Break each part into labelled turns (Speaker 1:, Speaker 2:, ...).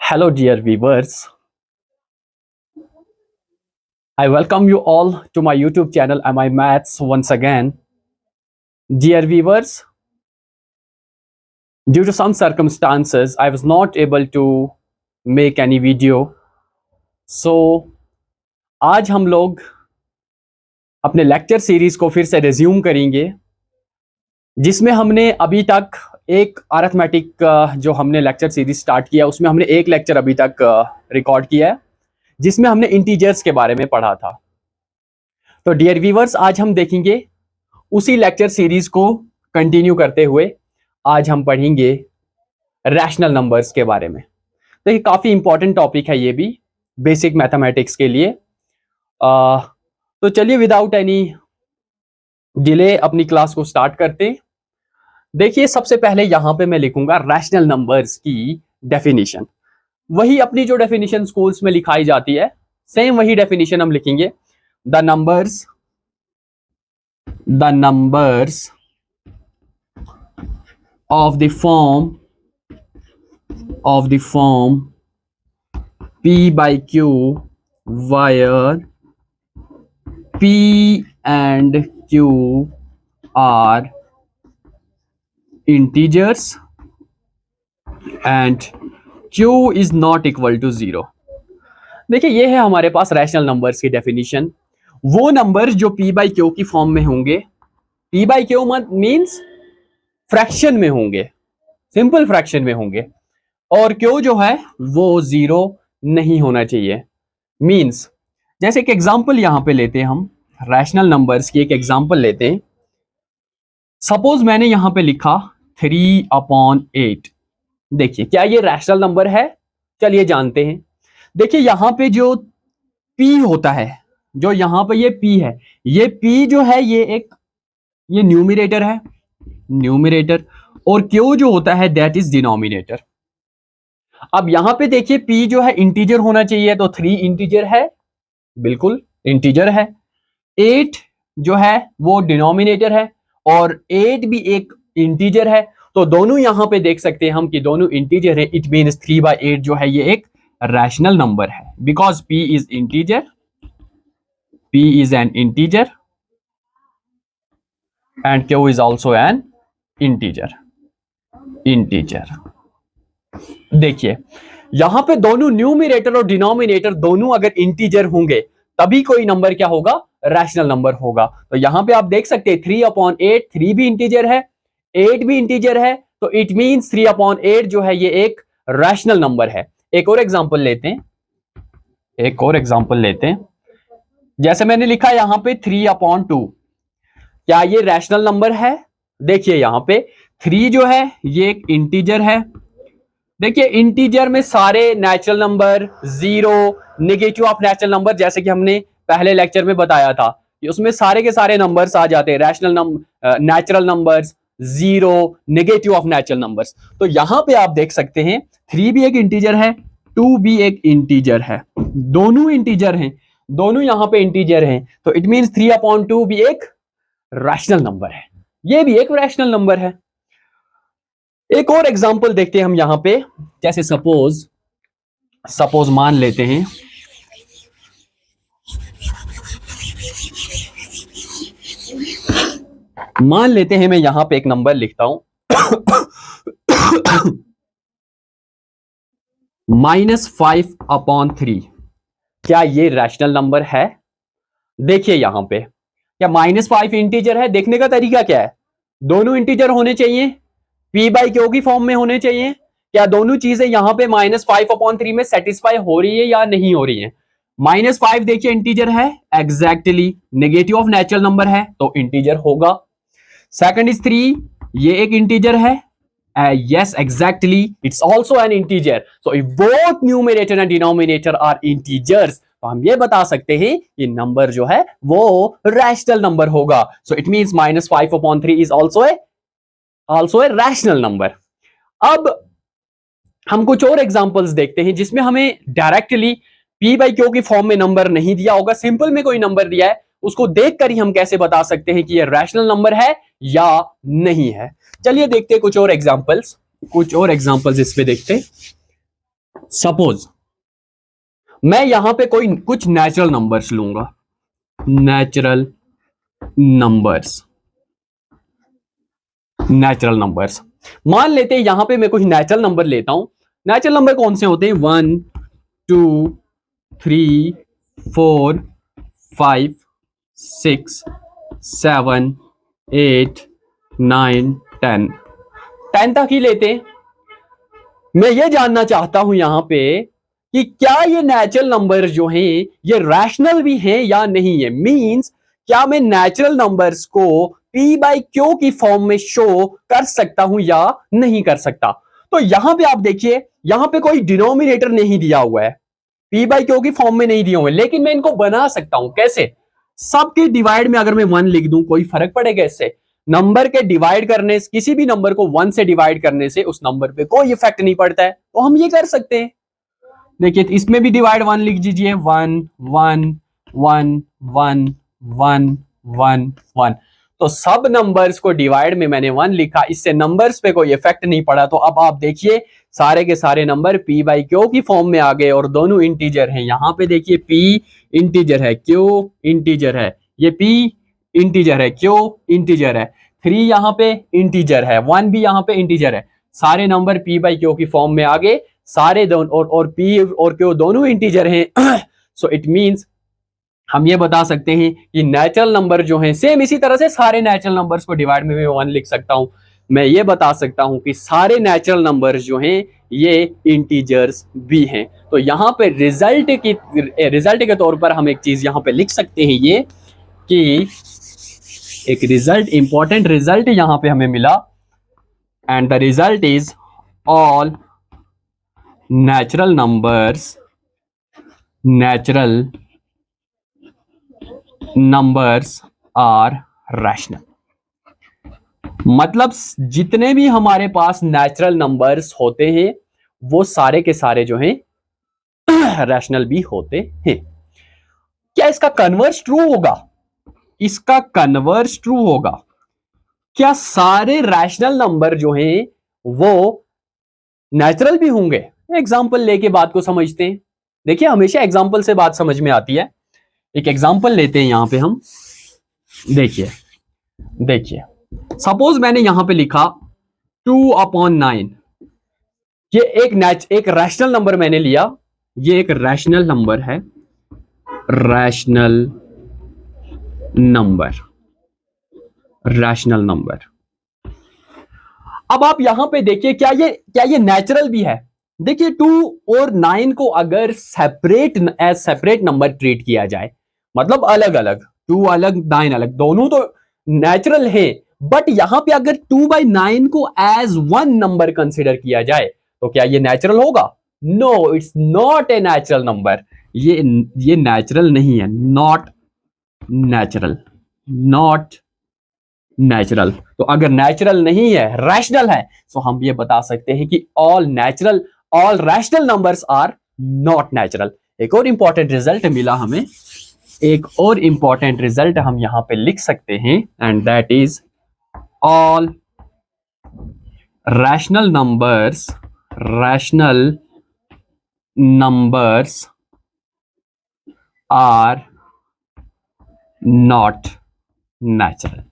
Speaker 1: Hello, dear viewers. I welcome you all to my YouTube channel and my maths once again. Dear viewers, due to some circumstances, I was not able to make any video. So, आज हम लोग अपने lecture series को फिर से resume करेंगे, जिसमें हमने अभी तक एक अरिथमेटिक जो हमने लेक्चर सीरीज स्टार्ट किया, उसमें हमने एक लेक्चर अभी तक रिकॉर्ड किया है, जिसमें हमने इंटीजर्स के बारे में पढ़ा था। तो डियर व्यूअर्स, आज हम देखेंगे उसी लेक्चर सीरीज को कंटिन्यू करते हुए आज हम पढ़ेंगे रैशनल नंबर्स के बारे में। तो ये काफ़ी इंपॉर्टेंट टॉपिक है, ये भी बेसिक मैथमेटिक्स के लिए। तो चलिए विदाउट एनी डिले अपनी क्लास को स्टार्ट करते हैं। देखिए, सबसे पहले यहां पे मैं लिखूंगा रैशनल नंबर्स की डेफिनेशन। वही अपनी जो डेफिनेशन स्कूल्स में लिखाई जाती है, सेम वही डेफिनेशन हम लिखेंगे। The numbers of the form p by q, where p and q are integers and q is not equal to 0। देखिए, ये है हमारे पास रैशनल नंबर्स की डेफिनेशन। वो नंबर्स जो p by q की फॉर्म में होंगे, p by q means fraction में होंगे, सिंपल फ्रैक्शन में होंगे, और क्यों जो है वो 0 नहीं होना चाहिए। मीन्स जैसे एक एग्जांपल यहां पे लेते हैं, हम रैशनल नंबर्स की एक एग्जांपल लेते हैं। सपोज मैंने यहां पे लिखा 3/8। देखिए, क्या ये रैशनल नंबर है? चलिए जानते हैं। देखिए, यहां पे जो p होता है, जो यहां पे ये p है, ये p जो है ये न्यूमिरेटर है, न्यूमिरेटर, और q जो होता है दैट इज डिनोमिनेटर। अब यहां पे देखिए, p जो है इंटीजर होना चाहिए, तो 3 इंटीजर है, बिल्कुल इंटीजर है। 8 जो है वो डिनोमिनेटर है, और 8 भी एक इंटीजर है। तो दोनों यहां पे देख सकते हैं हम कि दोनों इंटीजर है। इट मीन्स 3/8 जो है ये एक रैशनल नंबर है, because p is integer, p is an integer and q is also an integer. देखिए, यहां पे दोनों न्यूमिरेटर और डिनोमिनेटर दोनों अगर इंटीजर होंगे, तभी कोई नंबर क्या होगा? रैशनल नंबर होगा। तो यहां पे आप देख सकते हैं 3/8, 3 भी इंटीजर है, 8 भी इंटीजर है, तो इट मींस 3/8 जो है ये एक रैशनल नंबर है। एक और एग्जांपल लेते हैं, जैसे मैंने लिखा यहां पे 3/2। क्या ये रैशनल नंबर है? देखिए, यहां पे 3 जो है ये एक इंटीजर है। देखिए, इंटीजर में सारे natural number, 0, negative of natural number, जैसे कि हमने पहले लेक्चर में बताया था, उसमें सारे के सारे नंबर्स आ जाते हैं। Rational number, natural numbers, 0, negative of natural numbers. तो यहां पे आप देख सकते हैं 3 भी एक इंटीजर है, 2 भी एक इंटीजर है, दोनों इंटीजर हैं, दोनों यहां पे इंटीजर हैं। तो इट मींस 3/2 भी एक रैशनल नंबर है, ये भी एक रैशनल नंबर है। एक और एग्जांपल देखते हैं हम यहां पे। जैसे सपोज मान लेते हैं मैं यहां पे एक नंबर लिखता हूं -5/3। क्या ये रैशनल नंबर है? देखिए, यहां पे क्या -5 इंटीजर है? देखने का तरीका क्या है? दोनों इंटीजर होने चाहिए, p बाई क्यू की फॉर्म में होने चाहिए। क्या दोनों चीजें यहां पे -5/3 में सेटिस्फाई हो रही है या नहीं हो रही है? -5 देखिए इंटीजर है, exactly negative of natural number है, तो इंटीजर होगा। सेकंड इज 3, ये एक इंटीजर है, yes exactly it's also an integer, so if both numerator and denominator are integers, तो हम ये बता सकते हैं कि नंबर जो है वो रैशनल नंबर होगा। so it means -5/3 is also a rational number। अब हम कुछ और एग्जांपल्स देखते हैं जिसमें हमें डायरेक्टली p बाई क्यू की फॉर्म में नंबर नहीं दिया होगा, सिंपल में कोई नंबर दिया है, उसको देखकर ही हम कैसे बता सकते हैं कि ये रैशनल नंबर है या नहीं है। चलिए देखते हैं कुछ और एग्जांपल्स इस पे देखते हैं। सपोज मैं यहां पे कोई कुछ नेचुरल नंबर्स लूंगा, नेचुरल नंबर्स, नेचुरल नंबर्स मान लेते हैं यहां पे मैं कुछ नेचुरल नंबर लेता हूं। नेचुरल नंबर कौन से होते हैं? 1 2 3 4 5 6 7 8 9 10, 10 तक ही लेते हैं। मैं ये जानना चाहता हूं यहां पे कि क्या ये नेचुरल नंबर जो हैं ये रैशनल भी हैं या नहीं है। मींस क्या मैं नेचुरल नंबर्स को p बाई क्यू की फॉर्म में शो कर सकता हूं या नहीं कर सकता। तो यहां पे आप देखिए, यहां पे कोई डिनोमिनेटर नहीं दिया हुआ है, p बाई क्यू की फॉर्म में नहीं दिया हुआ है, लेकिन मैं इनको बना सकता हूं। कैसे? सबके डिवाइड में अगर मैं 1 लिख दूं, कोई फर्क पड़ेगा इससे? नंबर के डिवाइड करने से, किसी भी नंबर को 1 से डिवाइड करने से उस नंबर पे कोई इफेक्ट नहीं पड़ता है, तो हम ये कर सकते हैं। देखिए इसमें भी डिवाइड 1 लिख दीजिए, 1 1 1 1 1 1 1। तो सब नंबर्स को डिवाइड में मैंने 1 लिखा, इससे नंबर्स पे कोई इफेक्ट नहीं पड़ा। तो अब आप देखिए सारे के सारे नंबर p बाई क्यू की फॉर्म में आ गए और दोनों इंटीजर हैं। यहां पे देखिए p इंटीजर है, q इंटीजर है, ये p इंटीजर है, q इंटीजर है, 3 यहां पे इंटीजर है, 1 भी यहां पे इंटीजर है। सारे नंबर p बाई क्यू की फॉर्म में आ गए, सारे दोनों और p और q दोनों इंटीजर हैं। सो इट मींस हम ये बता सकते हैं कि नेचुरल नंबर जो हैं, सेम इसी तरह से सारे नेचुरल नंबर्स को डिवाइड में मैं 1 लिख सकता हूं। मैं ये बता सकता हूं कि सारे नेचुरल नंबर्स जो हैं ये इंटीजर्स भी हैं। तो यहां पे रिजल्ट के तौर पर हम एक चीज यहां पे लिख सकते हैं, ये कि एक रिजल्ट, इंपॉर्टेंट रिजल्ट यहां पे हमें मिला, and the result is all natural numbers are rational। मतलब जितने भी हमारे पास नेचुरल नंबर्स होते हैं वो सारे के सारे जो हैं रैशनल भी होते हैं। क्या इसका कन्वर्स ट्रू होगा? इसका कन्वर्स ट्रू होगा। क्या सारे रैशनल नंबर जो हैं वो नेचुरल भी होंगे? एग्जाम्पल लेके बात को समझते हैं। देखिए हमेशा एग्जाम्पल से बात समझ में आती है। एक एग्जाम्पल लेते हैं यहां पे हम। देखिए सपोज मैंने यहां पे लिखा 2/9। ये एक रैशनल नंबर मैंने लिया, ये एक रैशनल नंबर है, रैशनल नंबर। अब आप यहां पे देखिए क्या ये नेचुरल भी है? देखिए 2 और 9 को अगर सेपरेट नंबर ट्रीट किया जाए, मतलब अलग अलग, 2 अलग 9 अलग, दोनों तो नेचुरल है, बट यहां पे अगर 2/9 को एज 1 नंबर कंसिडर किया जाए तो क्या ये नेचुरल होगा? No, it's not a natural number. ये नेचुरल नहीं है, नॉट नेचुरल। तो अगर नेचुरल नहीं है, रैशनल है, तो हम ये बता सकते हैं कि all rational numbers are not natural. एक और इंपॉर्टेंट रिजल्ट मिला हमें, एक और इंपॉर्टेंट रिजल्ट हम यहां पे लिख सकते हैं, and that is all rational numbers are not natural.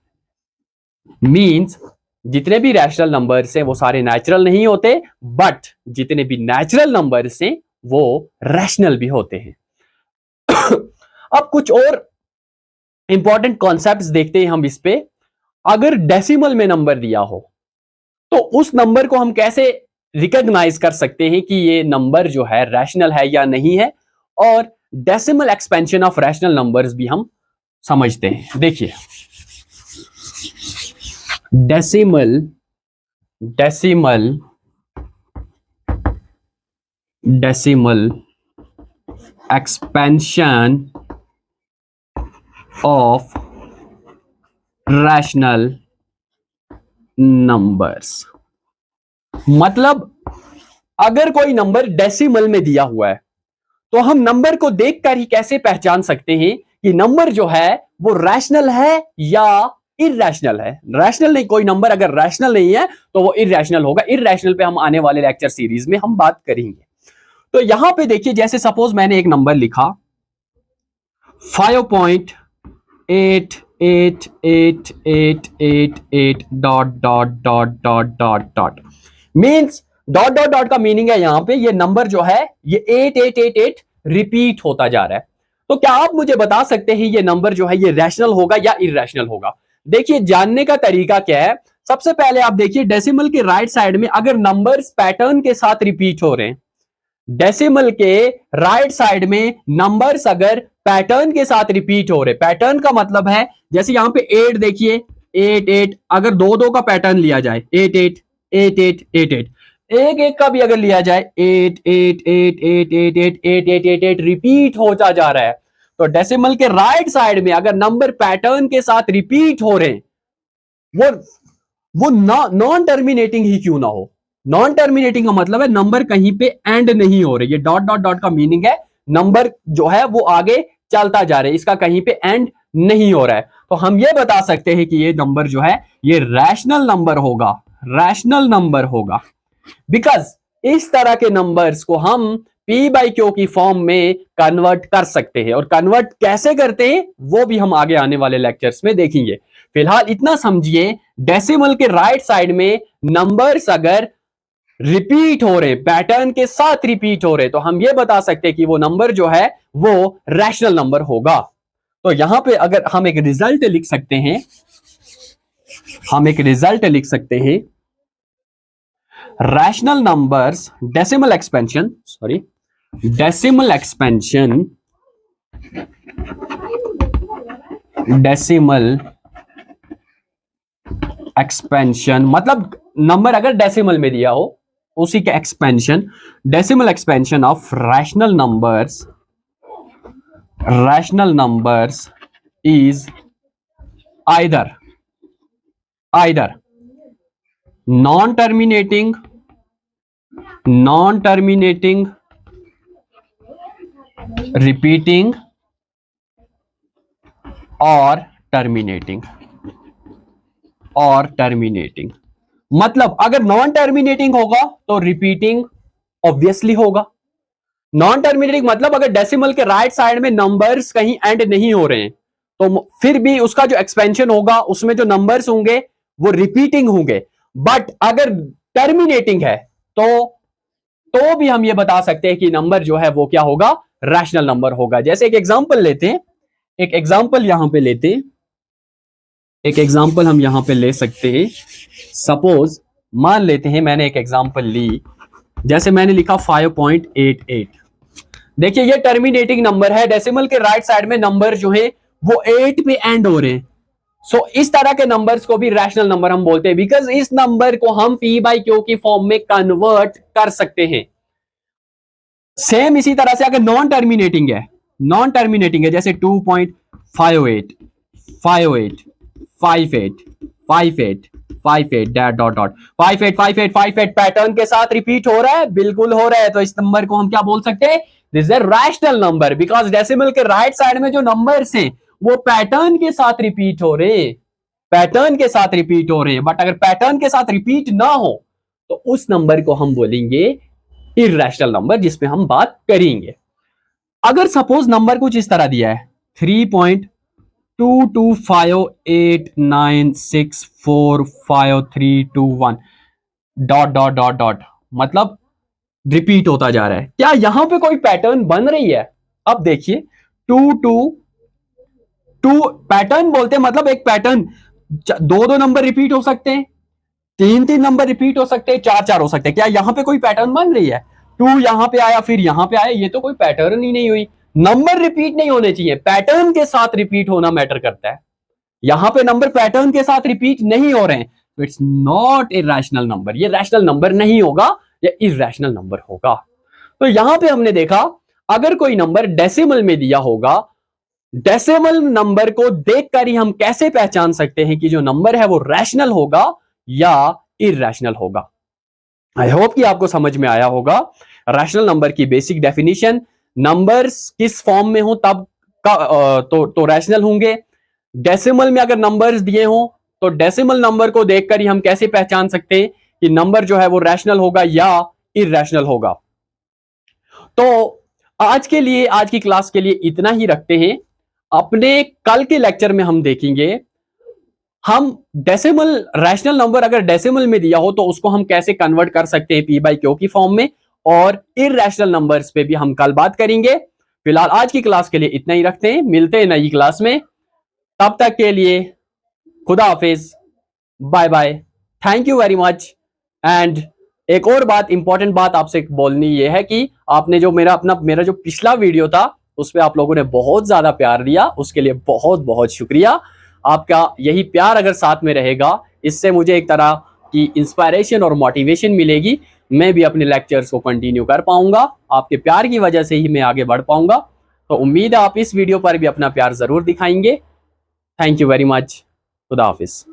Speaker 1: Means जितने भी रैशनल नंबर्स हैं वो सारे नेचुरल नहीं होते, बट जितने भी नेचुरल नंबर्स हैं वो रैशनल भी होते हैं। अब कुछ और इंपॉर्टेंट कॉन्सेप्ट्स देखते हैं हम इस पे। अगर डेसिमल में नंबर दिया हो तो उस नंबर को हम कैसे रिकॉग्नाइज कर सकते हैं कि ये नंबर जो है रैशनल है या नहीं है, और decimal expansion of rational numbers भी हम समझते हैं। देखिए decimal expansion of rational numbers, मतलब अगर कोई नंबर डेसिमल में दिया हुआ है तो हम नंबर को देखकर ही कैसे पहचान सकते हैं कि नंबर जो है वो रैशनल है या इरैशनल है। रैशनल नहीं, कोई नंबर अगर रैशनल नहीं है तो वो इरैशनल होगा। इरैशनल पे हम आने वाले लेक्चर सीरीज में हम बात करेंगे। तो यहां पे देखिए, जैसे सपोज मैंने एक नंबर लिखा 5.888888 dot dot dot dot dot dot, means dot dot dot का मीनिंग है यहां पे ये नंबर जो है ये 8888 रिपीट होता जा रहा है। तो क्या आप मुझे बता सकते हैं ये नंबर जो है ये रैशनल होगा या इरैशनल होगा? देखिए, जानने का तरीका क्या है, सबसे पहले आप देखिए डेसिमल के राइट साइड में अगर नंबर्स पैटर्न के साथ रिपीट हो रहे हैं, डेसिमल के राइट साइड में नंबर्स अगर पैटर्न के साथ रिपीट हो रहे, पैटर्न का मतलब है जैसे यहां पे 8 देखिए, 8 अगर दो दो का पैटर्न लिया जाए 8 एक एक का भी अगर लिया जाए 8 रिपीट होता जा रहा है, तो डेसिमल के राइट साइड में अगर नंबर पैटर्न के साथ रिपीट हो रहे हैं, वो नॉन टर्मिनेटिंग ही क्यों ना हो। नॉन टर्मिनेटिंग का मतलब है नंबर कहीं पे एंड नहीं हो रहे। ये डॉट डॉट डॉट का मीनिंग है नंबर जो है वो आगे चलता जा रहा है, इसका कहीं पे एंड नहीं हो रहा है। तो हम ये बता सकते हैं कि ये नंबर जो है ये रैशनल नंबर होगा, रैशनल नंबर होगा। बिकॉज इस तरह के नंबर्स को हम P बाई क्यू की फॉर्म में कन्वर्ट कर सकते हैं, और कन्वर्ट कैसे करते हैं वो भी हम आगे आने वाले लेक्चर्स में देखेंगे। फिलहाल इतना समझिए, डेसिमल के राइट साइड में नंबर्स अगर रिपीट हो रहे, पैटर्न के साथ रिपीट हो रहे, तो हम ये बता सकते हैं कि वो नंबर जो है वो रैशनल नंबर होगा। तो यहां पे अगर हम एक रिजल्ट लिख सकते हैं, हम एक रिजल्ट लिख सकते हैं, rational numbers decimal expansion, sorry decimal expansion, decimal expansion मतलब नंबर अगर डेसिमल में दिया हो उसी के expansion, decimal expansion of rational numbers is either non terminating, repeating और टर्मिनेटिंग। मतलब अगर नॉन टर्मिनेटिंग होगा तो रिपीटिंग ऑब्वियसली होगा। नॉन टर्मिनेटिंग मतलब अगर डेसिमल के राइट साइड में नंबर्स कहीं एंड नहीं हो रहे हैं, तो फिर भी उसका जो एक्सपेंशन होगा उसमें जो नंबर्स होंगे वो रिपीटिंग होंगे। बट अगर टर्मिनेटिंग है तो भी हम ये बता सकते हैं कि नंबर जो है वो क्या होगा, रैशनल नंबर होगा। जैसे एक एग्जांपल लेते हैं, एक एग्जांपल यहां पे लेते हैं, एक एग्जांपल हम यहां पे ले सकते हैं। सपोज मान लेते हैं मैंने एक एग्जांपल ली, जैसे मैंने लिखा 5.88। देखिए ये टर्मिनेटिंग नंबर है, डेसिमल के राइट साइड में नंबर जो है वो 8 पे एंड हो रहे हैं। सो इस तरह के नंबर्स को भी रैशनल नंबर हम बोलते हैं, बिकॉज इस नंबर को हम P बाई क्यू की फॉर्म में कन्वर्ट कर सकते हैं। सेम इसी तरह से अगर नॉन टर्मिनेटिंग है जैसे 2.58 58 58 58 58 डॉट डॉट डॉट 58 पैटर्न के साथ रिपीट हो रहा है, बिल्कुल हो रहा है, तो इस नंबर को हम क्या बोल सकते हैं, this is a rational number, because decimal के राइट साइड में जो नंबर्स हैं वो पैटर्न के साथ रिपीट हो रहे हैं, पैटर्न के साथ रिपीट हो रहे हैं। बट अगर पैटर्न के साथ रिपीट ना हो तो उस नंबर को हम बोलेंगे इरैशनल नंबर, जिसमें हम बात करेंगे। अगर सपोज नंबर कुछ इस तरह दिया है 3.2258964531 डॉट डॉट डॉट डॉट, मतलब रिपीट होता जा रहा है, क्या यहां पे कोई पैटर्न बन रही है? अब देखिए 2 पैटर्न बोलते हैं, मतलब एक पैटर्न, दो नंबर रिपीट हो सकते हैं, तीन नंबर रिपीट हो सकते हैं, चार हो सकते हैं, क्या यहां पे कोई पैटर्न बन रही है? 2 यहां पे आया फिर यहां पे आया, ये तो कोई पैटर्न ही नहीं हुई। नंबर रिपीट नहीं होने चाहिए, पैटर्न के साथ रिपीट होना मैटर करता है। यहां पे नंबर पैटर्न के साथ रिपीट नहीं हो रहे हैं, तो it's not a rational number, ये रैशनल नंबर नहीं होगा, ये इरैशनल नंबर होगा। तो यहां पे हमने देखा अगर कोई नंबर डेसिमल में दिया होगा, डेसिमल नंबर को देखकर ही हम कैसे पहचान सकते हैं कि जो नंबर है वो रैशनल होगा या इरैशनल होगा। आई होप कि आपको समझ में आया होगा रैशनल नंबर की बेसिक डेफिनेशन। नंबर्स किस फॉर्म में हो तब का तो रैशनल होंगे। डेसिमल में अगर नंबर्स दिए हो तो डेसिमल नंबर को देखकर ही हम कैसे पहचान सकते हैं कि नंबर जो है वो रैशनल होगा या इरैशनल होगा। आज के लिए, आज की क्लास के लिए इतना ही रखते हैं। अपने कल के लेक्चर में हम देखेंगे हम डेसिमल, रैशनल नंबर अगर डेसिमल में दिया हो तो उसको हम कैसे कन्वर्ट कर सकते हैं पी बाई क्यू की फॉर्म में, और इररेशनल नंबर्स पे भी हम कल बात करेंगे। फिलहाल आज की क्लास के लिए इतना ही रखते हैं, मिलते हैं नई क्लास में। तब तक के लिए खुदा हाफिज, bye bye, thank you very much. And एक और बात, इंपॉर्टेंट बात आपसे बोलनी ये है कि आपने जो मेरा जो पिछला वीडियो था उस पर आप लोगों ने बहुत ज्यादा प्यार दिया, उसके लिए बहुत बहुत शुक्रिया। आपका यही प्यार अगर साथ में रहेगा, इससे मुझे एक तरह की इंस्पायरेशन और मोटिवेशन मिलेगी, मैं भी अपने लेक्चर्स को कंटिन्यू कर पाऊंगा। आपके प्यार की वजह से ही मैं आगे बढ़ पाऊंगा। तो उम्मीद है आप इस वीडियो पर भी अपना प्यार जरूर दिखाएंगे। Thank you very much. खुदा हाफिज।